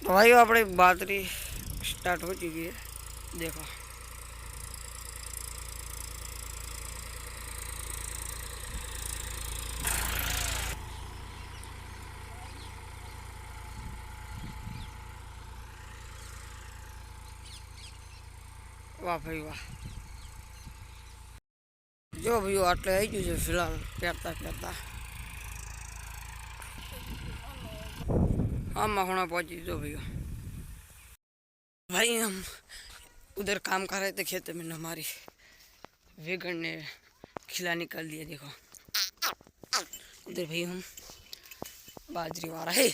तो भाई अपनी बातरी स्टार्ट हो चुकी है, देखो। वाह भाई वाह। जो भाई आटले आई गયું છે फिलहाल પહેરતા પહેરતા हाँ मखोना पहुंची जो भैया। भाई हम उधर काम कर रहे थे खेत में, हमारी वेगन ने खिला निकाल दिया, देखो। उधर भाई हम बाजरी वाला है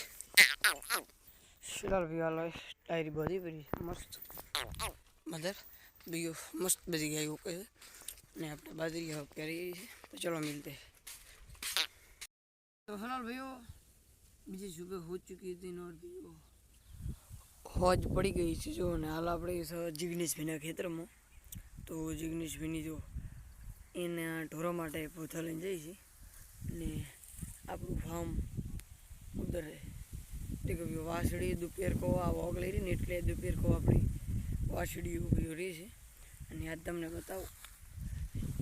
फिलहाल भैया लो टायरी बधी पड़ी मस्त, मतलब भैया मस्त बजी गया ओके ने अपने बाजरी हो कह रही है। तो चलो मिलते हैं। तो फिलहाल भैया बीजी सुबह हो चुकी है दिन, और भैया होज पड़ी गई है जो ने हाल આપણે જીગ્નેશ ભાઈના ખેતરમાં। તો જીગ્નેશ ભાઈની જો એને ઢોરો માટે પોથા લઈને જાય છે ને આપણું ફાર્મ ઉધર है। देखो भैया वासड़ी दोपहर को आ वॉक ले रही ने એટલે दोपहर को अपनी वासड़ी उभी रही है। અને આજ તમને બતાવું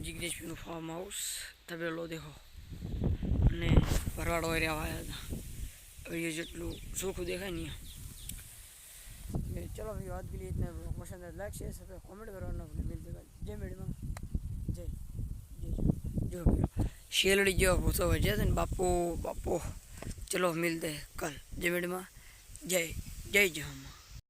જીગ્નેશ ભાઈનું ફાર્મ હાઉસ તબેલો देखो અને ભરવાડ હોય રહ્યા આવ્યા હતા। હવે ये જેટલું ચોખ્ખું દેખાય ને। चलो भाई आज के लिए इतना पसंद है, लाइक शेयर सब्सक्राइब कमेंट करना भूलें। मिलते हैं जय मेडमा जय जय जो भैया शेलड़ी जो होता वजह से बापू बापू। चलो मिलते हैं कल। जय मेडमा जय जय जय।